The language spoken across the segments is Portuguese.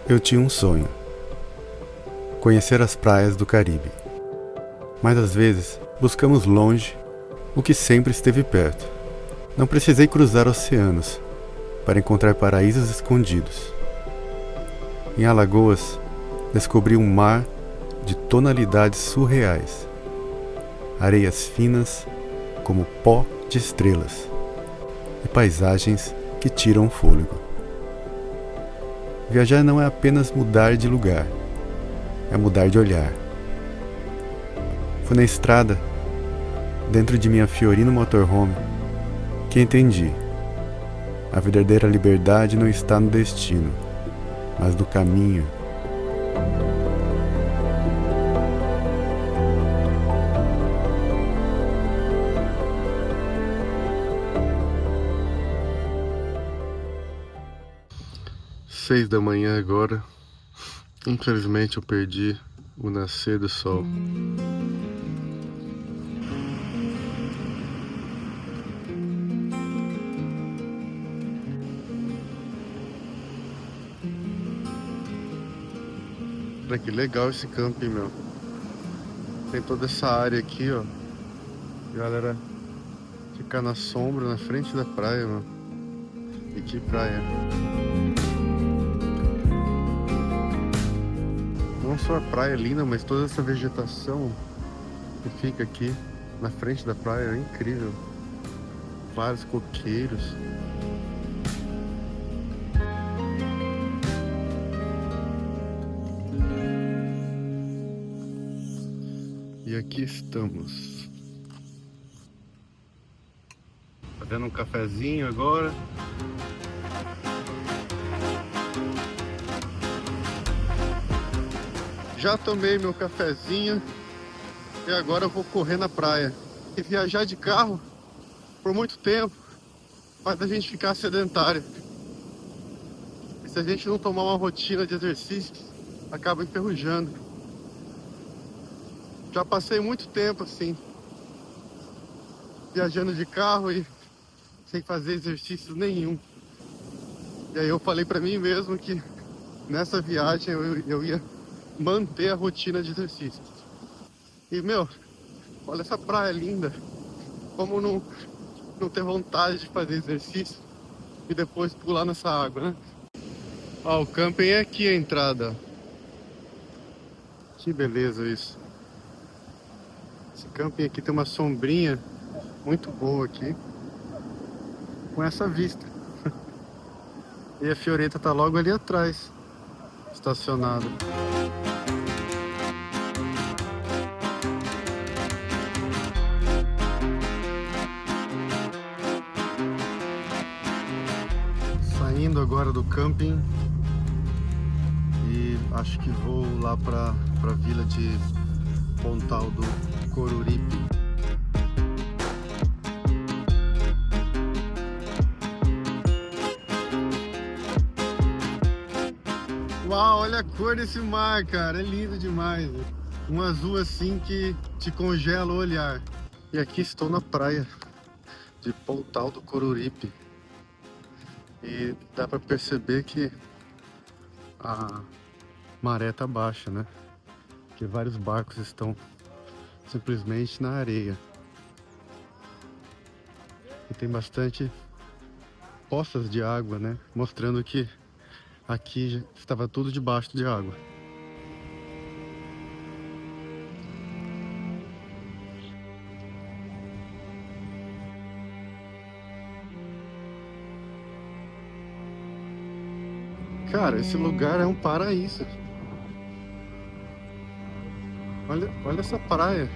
Eu tinha um sonho: conhecer as praias do Caribe. Mas às vezes buscamos longe o que sempre esteve perto. Não precisei cruzar oceanos para encontrar paraísos escondidos. Em Alagoas, descobri um mar de tonalidades surreais, areias finas como pó de estrelas e paisagens que tiram o fôlego. Viajar não é apenas mudar de lugar, é mudar de olhar. Foi na estrada, dentro de minha Fiorino Motorhome, que entendi: a verdadeira liberdade não está no destino, mas no caminho. Seis da manhã agora. Infelizmente eu perdi o nascer do sol. Olha que legal esse camping, meu. Tem toda essa área aqui, ó. E a galera ficar na sombra, na frente da praia, meu. E que praia. Não só a praia é linda, mas toda essa vegetação que fica aqui na frente da praia é incrível. Vários coqueiros. E aqui estamos. Fazendo um cafezinho agora. Já tomei meu cafezinho e agora eu vou correr na praia. E viajar de carro por muito tempo faz a gente ficar sedentário. E se a gente não tomar uma rotina de exercícios, acaba enferrujando. Já passei muito tempo assim, viajando de carro e sem fazer exercício nenhum. E aí eu falei pra mim mesmo que nessa viagem eu ia manter a rotina de exercícios. E meu, olha essa praia linda. Como não ter vontade de fazer exercício e depois pular nessa água, né? Ó, o camping é aqui a entrada. Que beleza isso. Esse camping aqui tem uma sombrinha muito boa aqui, com essa vista. E a Fioretta tá logo ali atrás, estacionada. Saindo agora do camping e acho que vou lá pra vila de Pontal do Coruripe. Uau, olha a cor desse mar, cara, é lindo demais. Um azul assim que te congela o olhar. E aqui estou na praia de Pontal do Coruripe. E dá pra perceber que a maré tá baixa, né? Porque vários barcos estão simplesmente na areia. E tem bastante poças de água, né? Mostrando que aqui já estava tudo debaixo de água. Cara, esse lugar é um paraíso. Olha essa praia.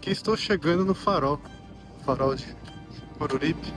aqui estou chegando no farol de Coruripe.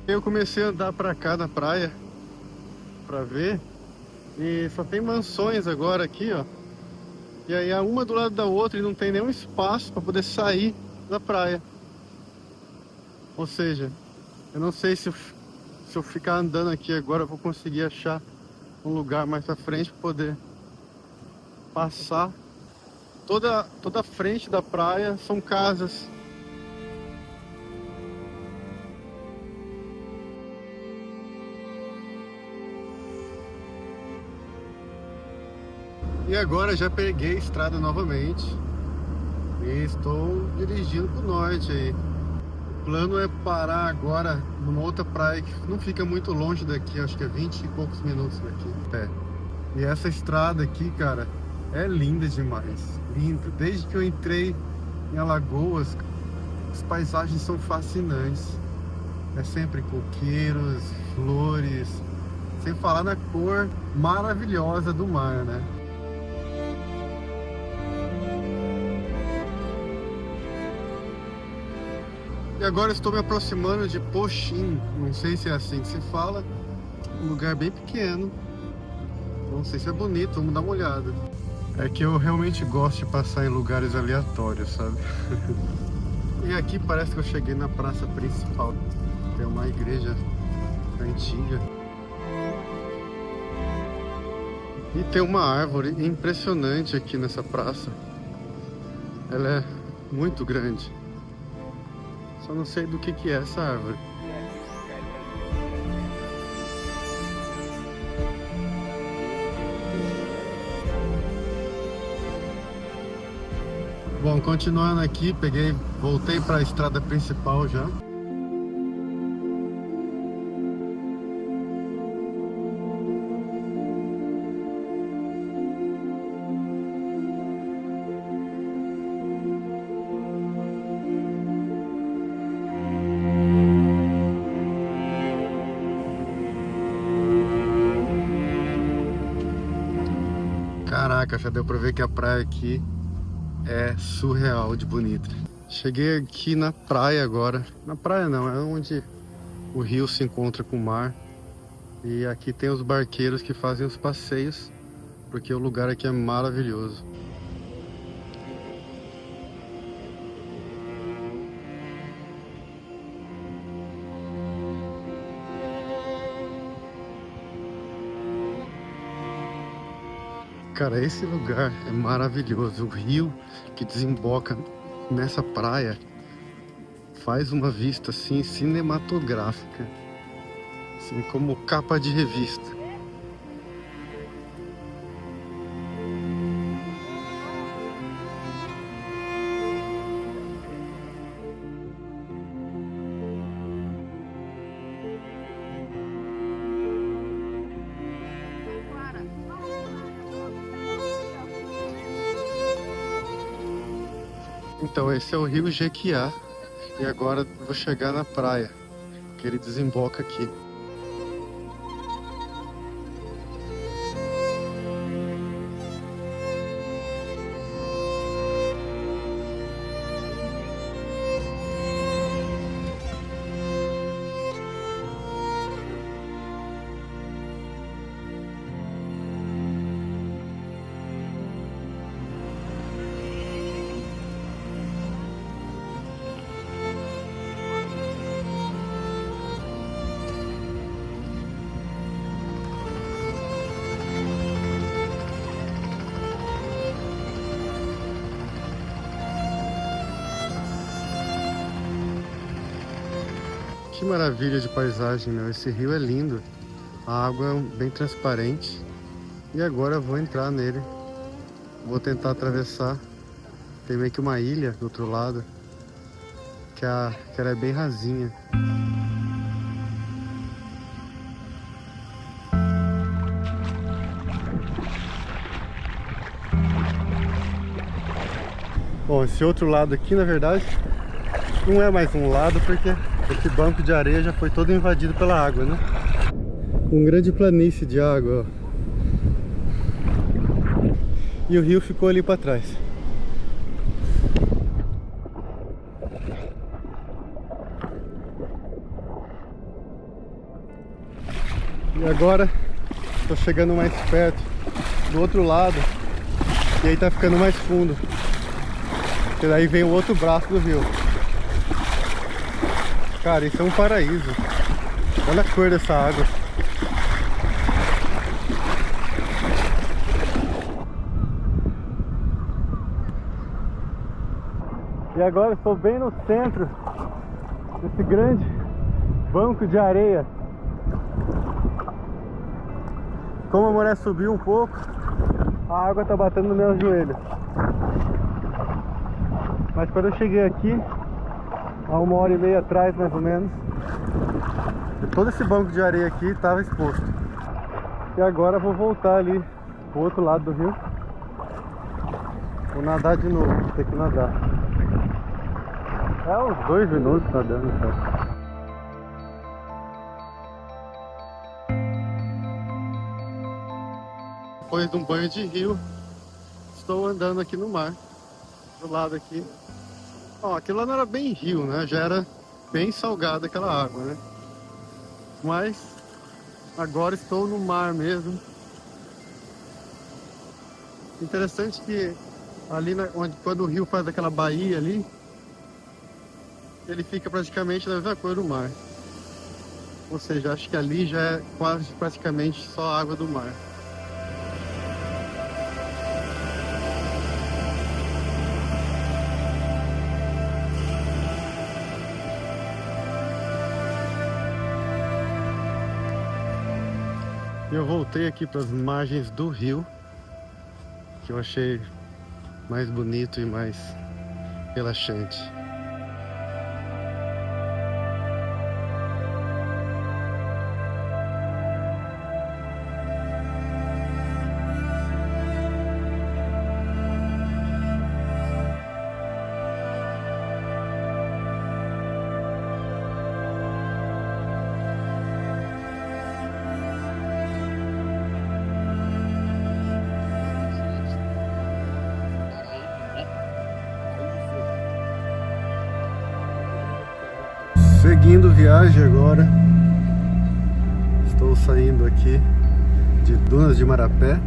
Eu comecei a andar pra cá na praia pra ver, e só tem mansões agora aqui, ó. E aí é uma do lado da outra e não tem nenhum espaço pra poder sair da praia. Ou seja, eu não sei se eu ficar andando aqui agora eu vou conseguir achar um lugar mais pra frente pra poder passar. Toda a frente da praia são casas. E agora já peguei a estrada novamente e estou dirigindo pro norte aí. O plano é parar agora numa outra praia que não fica muito longe daqui, acho que é 20 e poucos minutos daqui. É. E essa estrada aqui, cara, é linda demais. Linda. Desde que eu entrei em Alagoas, as paisagens são fascinantes. É sempre coqueiros, flores, sem falar na cor maravilhosa do mar, né? E agora estou me aproximando de Poxim, não sei se é assim que se fala, um lugar bem pequeno, não sei se é bonito, vamos dar uma olhada. É que eu realmente gosto de passar em lugares aleatórios, sabe? E aqui parece que eu cheguei na praça principal, tem uma igreja antiga. E tem uma árvore impressionante aqui nessa praça, ela é muito grande. Só não sei do que é essa árvore. Bom, continuando aqui, voltei para a estrada principal já. Caraca, já deu pra ver que a praia aqui é surreal de bonita. Cheguei aqui na praia agora. Na praia não, é onde o rio se encontra com o mar. E aqui tem os barqueiros que fazem os passeios, porque o lugar aqui é maravilhoso. Cara, esse lugar é maravilhoso. O rio que desemboca nessa praia faz uma vista assim cinematográfica, assim como capa de revista. Então esse é o rio Jequiá e agora vou chegar na praia, que ele desemboca aqui. Que maravilha de paisagem, meu. Esse rio é lindo. A água é bem transparente. E agora eu vou entrar nele. Vou tentar atravessar. Tem meio que uma ilha do outro lado. Que ela é bem rasinha. Bom, esse outro lado aqui, na verdade, não é mais um lado, porque esse banco de areia já foi todo invadido pela água, né? Um grande planície de água, ó. E o rio ficou ali para trás. E agora, tô chegando mais perto do outro lado. E aí tá ficando mais fundo. Porque daí vem o outro braço do rio. Cara, isso é um paraíso. Olha a cor dessa água. E agora estou bem no centro desse grande banco de areia. Como a maré subiu um pouco, a água está batendo no meu joelho. Mas quando eu cheguei aqui, há 1h30 atrás mais ou menos, todo esse banco de areia aqui estava exposto. E agora eu vou voltar ali pro outro lado do rio. Vou nadar de novo, vou ter que nadar. É uns 2 minutos nadando, cara. Depois de um banho de rio, estou andando aqui no mar. Do lado aqui. Ó, aquilo lá não era bem rio, né? Já era bem salgada aquela água, né? Mas agora estou no mar mesmo. Interessante que ali quando o rio faz aquela baía ali, ele fica praticamente na mesma cor do mar. Ou seja, acho que ali já é quase praticamente só água do mar. Eu voltei aqui para as margens do rio, que eu achei mais bonito e mais relaxante. Seguindo viagem agora, estou saindo aqui de Dunas de Marapé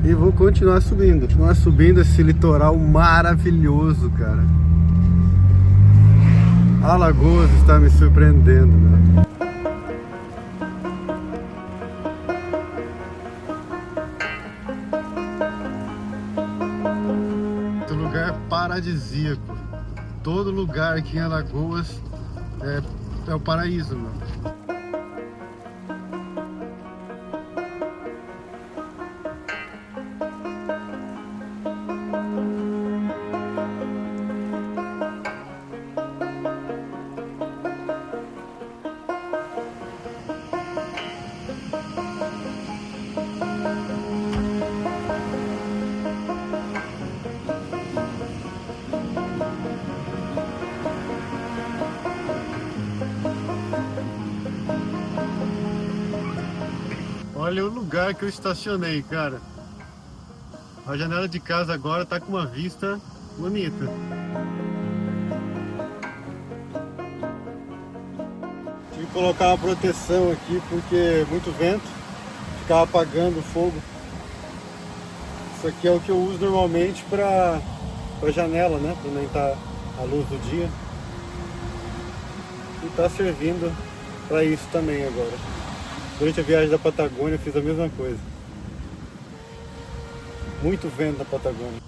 e vou continuar subindo esse litoral maravilhoso, cara. Alagoas está me surpreendendo, né? Esse lugar é paradisíaco. Todo lugar aqui em Alagoas é o paraíso, mano. Olha o lugar que eu estacionei, cara. A janela de casa agora tá com uma vista bonita. Tive que colocar uma proteção aqui porque muito vento, ficava apagando o fogo. Isso aqui é o que eu uso normalmente para janela, né? Para aumentar a luz do dia. E tá servindo para isso também agora. Durante a viagem da Patagônia eu fiz a mesma coisa. Muito vento na Patagônia.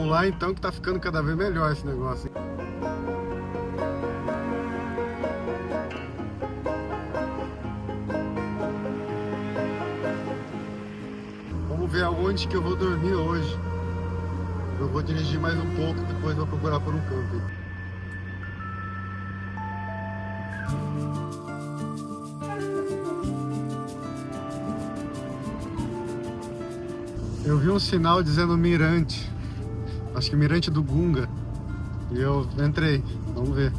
Vamos lá então, que tá ficando cada vez melhor esse negócio, hein? Vamos ver aonde que eu vou dormir hoje. Eu vou dirigir mais um pouco, depois vou procurar por um camping. Eu vi um sinal dizendo Mirante. Acho que Mirante do Gunga. E eu entrei. Vamos ver.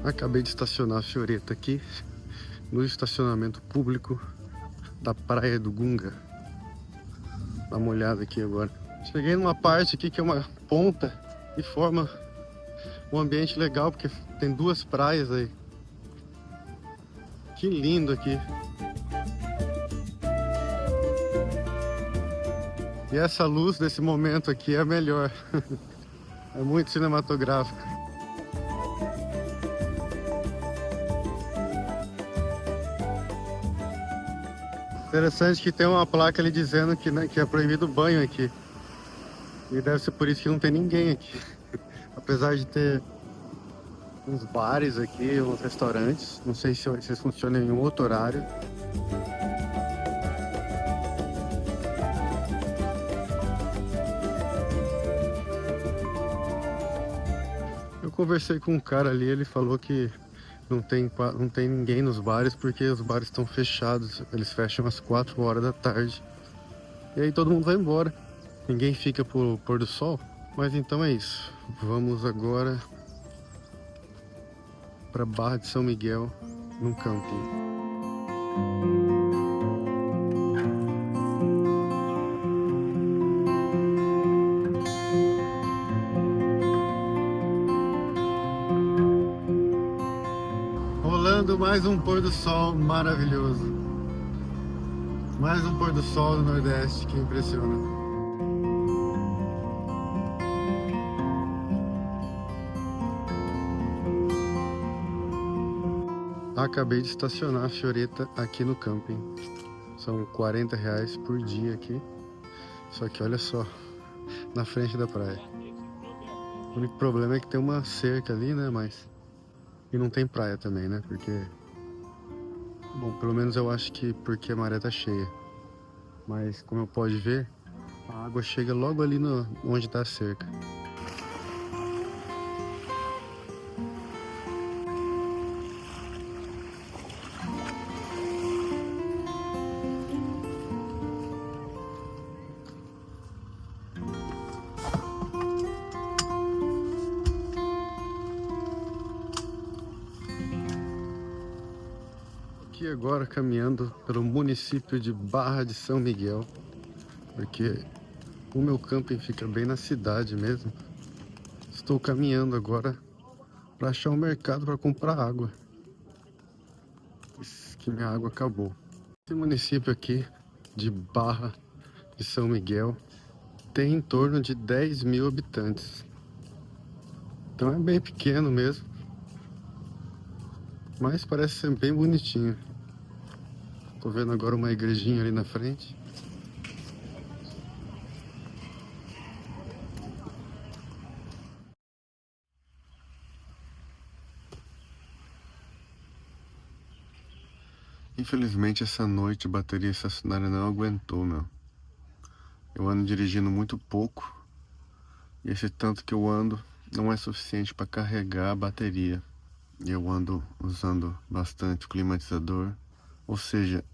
Acabei de estacionar a Fioretta aqui no estacionamento público da Praia do Gunga. Dá uma olhada aqui agora. Cheguei numa parte aqui que é uma ponta e forma um ambiente legal, porque tem duas praias aí. Que lindo aqui. E essa luz desse momento aqui é a melhor. É muito cinematográfica. Interessante que tem uma placa ali dizendo que, né, que é proibido banho aqui. E deve ser por isso que não tem ninguém aqui. Apesar de ter uns bares aqui, uns restaurantes. Não sei se eles funcionam em um outro horário. Eu conversei com um cara ali, ele falou que não tem ninguém nos bares porque os bares estão fechados. Eles fecham às 4 horas da tarde. E aí todo mundo vai embora. Ninguém fica pro pôr do sol. Mas então é isso. Vamos agora para Barra de São Miguel, num camping. Rolando mais um pôr do sol maravilhoso. Mais um pôr do sol do Nordeste que impressiona. Acabei de estacionar a Fioretta aqui no camping. São R$ 40 por dia aqui. Só que olha só, na frente da praia. O único problema é que tem uma cerca ali, né? E não tem praia também, né? Porque... Bom, pelo menos eu acho que porque a maré tá cheia. Mas como eu pode ver, a água chega logo ali onde tá a cerca. Aqui agora caminhando pelo município de Barra de São Miguel, porque o meu camping fica bem na cidade mesmo. Estou caminhando agora para achar um mercado para comprar água, que minha água acabou. Esse município aqui de Barra de São Miguel tem em torno de 10.000 habitantes, então é bem pequeno mesmo, mas parece ser bem bonitinho. Tô vendo agora uma igrejinha ali na frente. Infelizmente essa noite a bateria estacionária não aguentou, meu. Eu ando dirigindo muito pouco e esse tanto que eu ando não é suficiente para carregar a bateria. E eu ando usando bastante o climatizador, ou seja,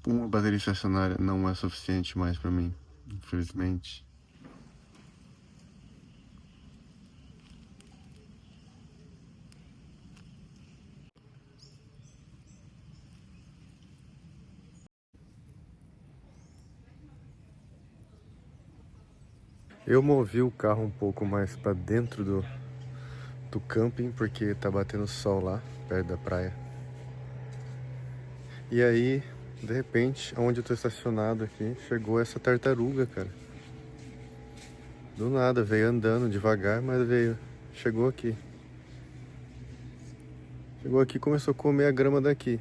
uma bateria estacionária não é suficiente mais para mim, infelizmente. Eu movi o carro um pouco mais para dentro do camping porque tá batendo sol lá, perto da praia. E aí, de repente, onde eu tô estacionado aqui, chegou essa tartaruga, cara. Do nada, veio andando devagar, mas veio. Chegou aqui. Chegou aqui e começou a comer a grama daqui.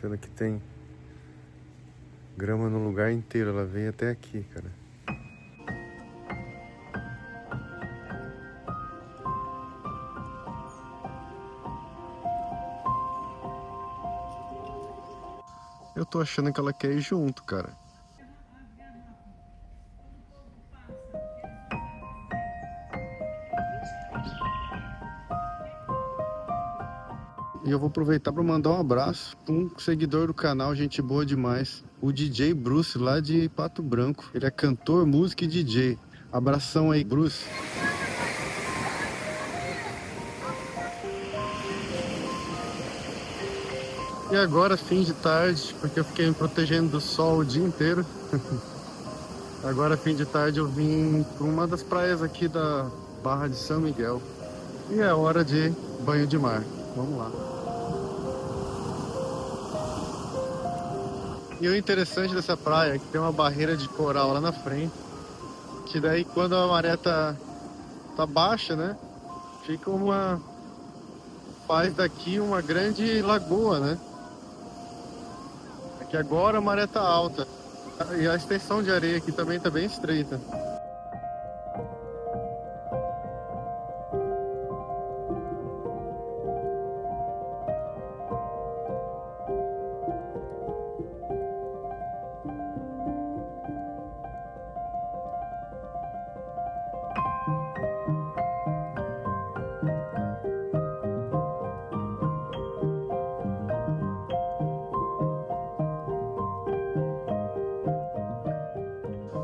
Sendo que tem Grama no lugar inteiro, ela vem até aqui, cara. Eu tô achando que ela quer ir junto, cara. E eu vou aproveitar para mandar um abraço para um seguidor do canal, gente boa demais, o DJ Bruce, lá de Pato Branco. Ele é cantor, músico e DJ. Abração aí, Bruce. E agora, fim de tarde, porque eu fiquei me protegendo do sol o dia inteiro. Agora, fim de tarde, eu vim para uma das praias aqui da Barra de São Miguel. E é hora de banho de mar. Vamos lá. E o interessante dessa praia é que tem uma barreira de coral lá na frente, que daí quando a maré tá baixa, né, fica faz daqui uma grande lagoa, né. Aqui agora a maré tá alta e a extensão de areia aqui também tá bem estreita.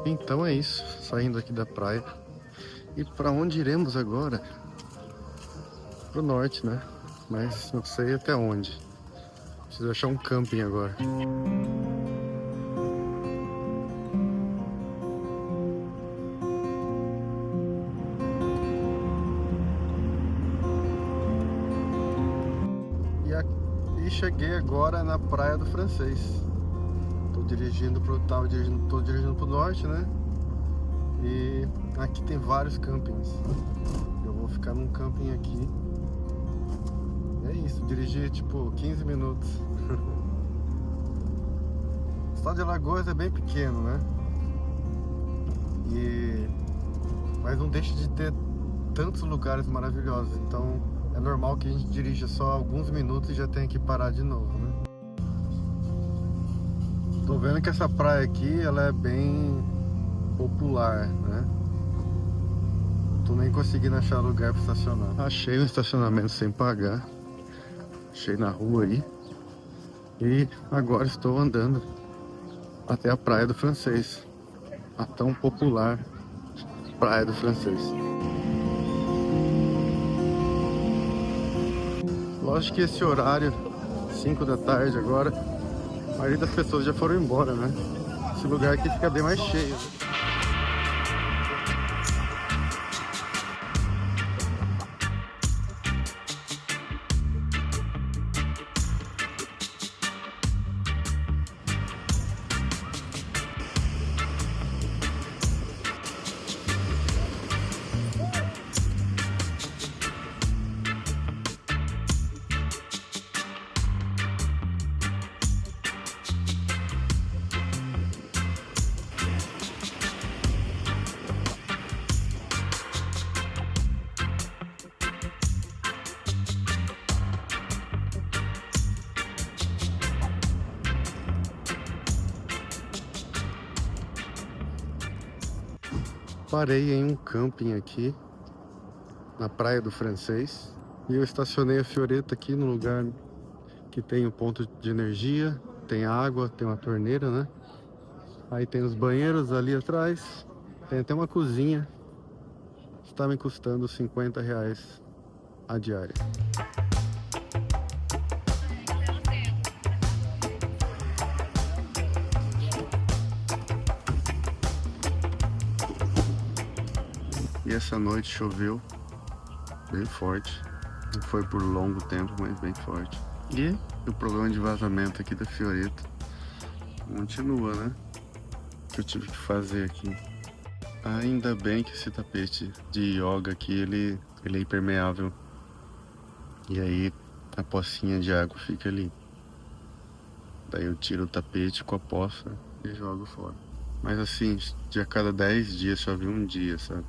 Então é isso, saindo aqui da praia. E para onde iremos agora? Pro norte, né? Mas não sei até onde. Preciso achar um camping agora. E cheguei agora na Praia do Francês. Tô dirigindo pro norte, né? E aqui tem vários campings. Eu vou ficar num camping aqui. É isso, dirigir tipo 15 minutos. O estado de Alagoas é bem pequeno, né? Mas não deixa de ter tantos lugares maravilhosos. Então é normal que a gente dirija só alguns minutos e já tenha que parar de novo, né? Tô vendo que essa praia aqui, ela é bem popular, né? Tô nem conseguindo achar lugar para estacionar. Achei um estacionamento sem pagar. Achei na rua aí. E agora estou andando até a Praia do Francês. A tão popular Praia do Francês. Lógico que esse horário, 5 da tarde agora, a maioria das pessoas já foram embora, né? Esse lugar aqui fica bem mais cheio. Parei em um camping aqui na Praia do Francês e eu estacionei a Fioretta aqui no lugar que tem o ponto de energia, tem água, tem uma torneira, né? Aí tem os banheiros ali atrás, tem até uma cozinha. Está me custando R$50 a diária. E essa noite choveu bem forte. Não foi por longo tempo, mas bem forte. E o problema de vazamento aqui da Fioretta continua, né? Que eu tive que fazer aqui. Ainda bem que esse tapete de yoga aqui, ele é impermeável. E aí a pocinha de água fica ali. Daí eu tiro o tapete com a poça e jogo fora. Mas assim, de a cada 10 dias chove um dia, sabe?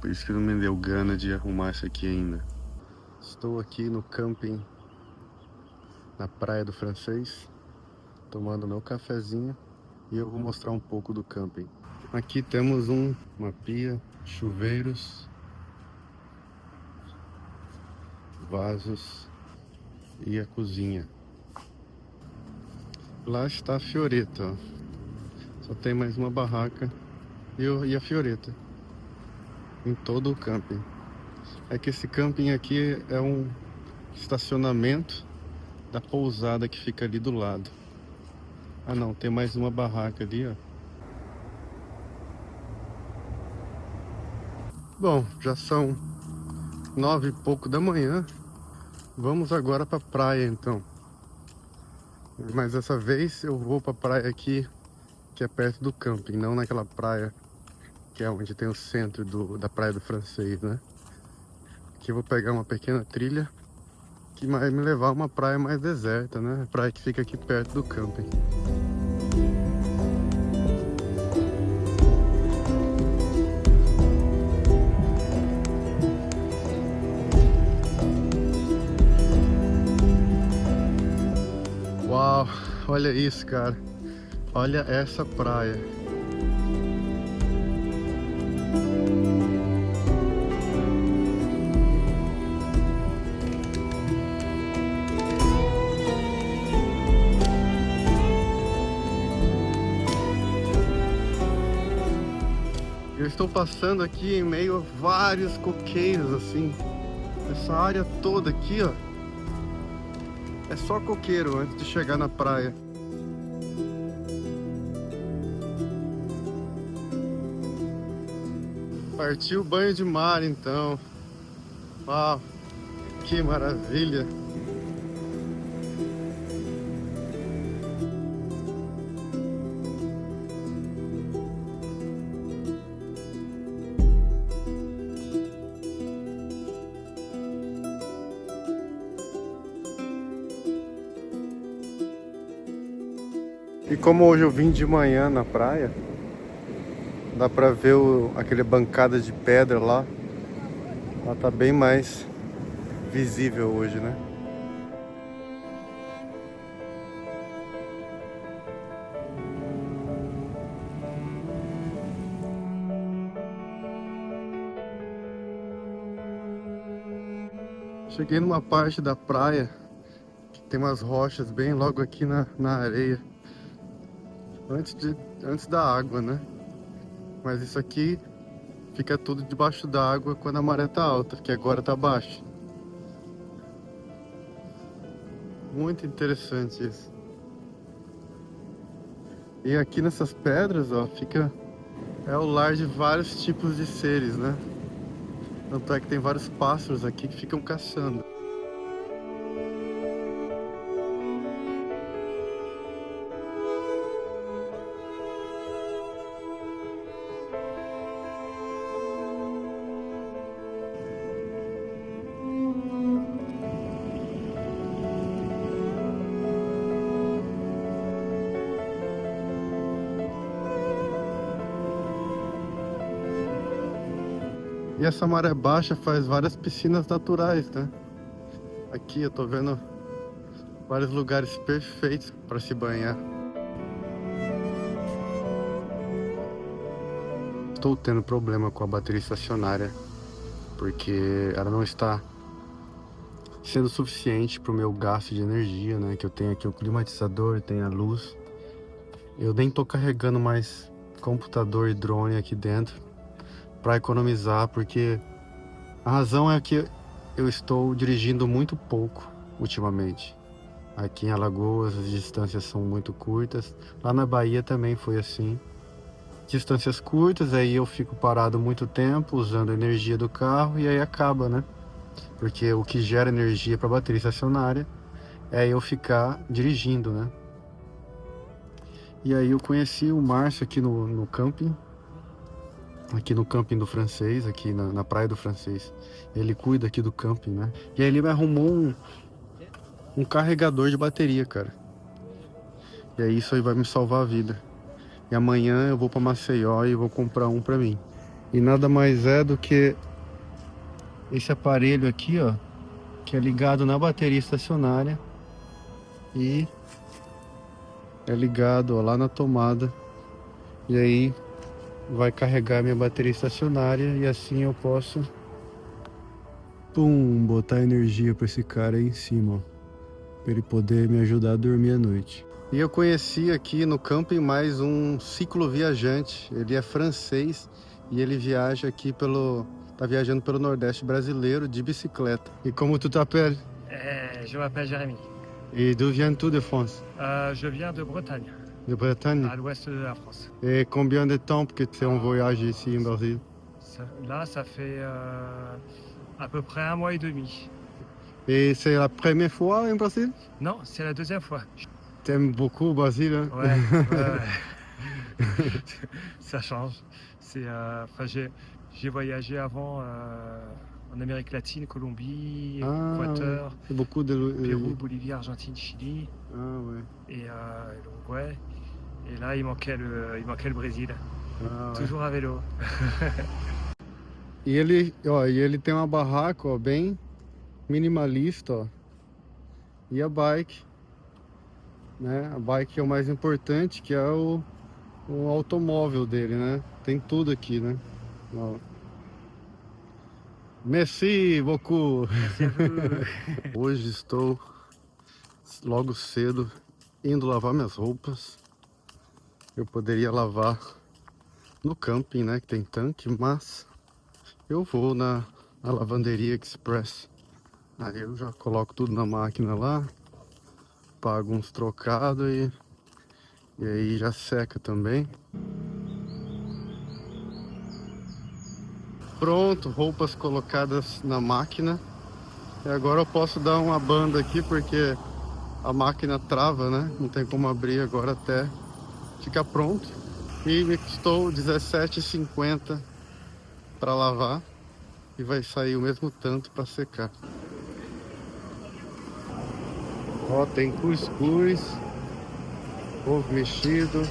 Por isso que não me deu gana de arrumar isso aqui ainda. Estou aqui no camping, na Praia do Francês, tomando meu cafezinho e eu vou mostrar um pouco do camping. Aqui temos uma pia, chuveiros, vasos e a cozinha. Lá está a Fioretta, ó. Só tem mais uma barraca e a Fioretta em todo o camping. É que esse camping aqui é um estacionamento da pousada que fica ali do lado. Ah não, tem mais uma barraca ali, ó. Bom, já são 9 e pouco da manhã. Vamos agora pra praia então. Mas dessa vez eu vou pra praia aqui, que é perto do camping, não naquela praia que é onde tem o centro da Praia do Francês, né? Aqui eu vou pegar uma pequena trilha que vai me levar a uma praia mais deserta, né? A praia que fica aqui perto do camping. Uau, olha isso, cara. Olha essa praia. Eu estou passando aqui em meio a vários coqueiros, assim. Essa área toda aqui, ó, é só coqueiro antes de chegar na praia. Partiu o banho de mar, então. Uau, que maravilha! E como hoje eu vim de manhã na praia, dá pra ver aquele bancada de pedra lá. Ela tá bem mais visível hoje, né? Cheguei numa parte da praia que tem umas rochas bem logo aqui na areia. Antes da água, né? Mas isso aqui fica tudo debaixo da água quando a maré tá alta, que agora tá baixa. Muito interessante isso. E aqui nessas pedras, ó, é o lar de vários tipos de seres, né? Tanto é que tem vários pássaros aqui que ficam caçando. E essa maré baixa faz várias piscinas naturais, né? Aqui eu tô vendo vários lugares perfeitos para se banhar. Estou tendo problema com a bateria estacionária, porque ela não está sendo suficiente para o meu gasto de energia, né? Que eu tenho aqui o climatizador, tenho a luz. Eu nem tô carregando mais computador e drone aqui dentro para economizar, porque a razão é que eu estou dirigindo muito pouco ultimamente. Aqui em Alagoas as distâncias são muito curtas. Lá na Bahia também foi assim. Distâncias curtas, aí eu fico parado muito tempo usando a energia do carro e aí acaba, né? Porque o que gera energia para a bateria estacionária é eu ficar dirigindo, né? E aí eu conheci o Márcio aqui no camping. Aqui no camping do Francês, aqui na Praia do Francês. Ele cuida aqui do camping, né? E aí ele me arrumou um carregador de bateria, cara. E aí isso aí vai me salvar a vida. E amanhã eu vou para Maceió e vou comprar um para mim. E nada mais é do que esse aparelho aqui, ó, que é ligado na bateria estacionária e é ligado, ó, lá na tomada. E aí vai carregar minha bateria estacionária e assim eu posso, pum, botar energia para esse cara aí em cima, ó, para ele poder me ajudar a dormir à noite. E eu conheci aqui no camping mais um cicloviajante. Ele é francês e ele viaja aqui tá viajando pelo Nordeste brasileiro de bicicleta. E como tu t'appelles? Je m'appelle Jérémy. Et d'où viens-tu de France? Je viens de Bretagne, De Bretagne? à l'ouest de la France. Et combien de temps que tu es en voyage ici en Brésil? Là, ça fait à peu près 1 mois et demi. Et c'est la première fois en Brésil? Non, c'est la deuxième fois. T'aimes beaucoup le Brésil, hein? Ouais, ouais. Ça change. J'ai voyagé avant en Amérique latine, Colombie, Équateur, ouais. C'est beaucoup de... Pérou, Bolivie, Argentine, Chili Ah ouais. et l'Uruguay. Et là, il manquait le Brésil. Ah, ouais. Toujours à vélo. E ele tem uma barraca, ó, bem minimalista, ó. E a bike, né? A bike é o mais importante, que é o automóvel dele, né? Tem tudo aqui, né? Ó. Merci beaucoup! Hoje estou logo cedo indo lavar minhas roupas. Eu poderia lavar no camping, né? Que tem tanque, mas eu vou na lavanderia Express. Aí eu já coloco tudo na máquina lá, pago uns trocados e aí já seca também. Pronto, roupas colocadas na máquina. E agora eu posso dar uma banda aqui porque a máquina trava, né? Não tem como abrir agora até ficar pronto. E me custou R$17,50 para lavar e vai sair o mesmo tanto para secar. Ó, tem cuscuz, ovo mexido,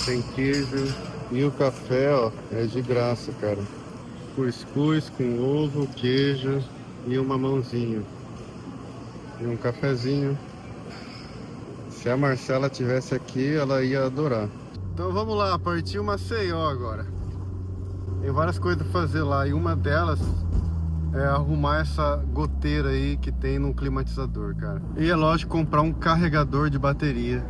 tem queijo e o café, ó, é de graça, cara. Cuscuz com ovo, queijo e um mamãozinho. E um cafezinho. Se a Marcela tivesse aqui, ela ia adorar. Então vamos lá, partiu Maceió agora. Tem várias coisas pra fazer lá e uma delas é arrumar essa goteira aí que tem no climatizador, cara. E é lógico comprar um carregador de bateria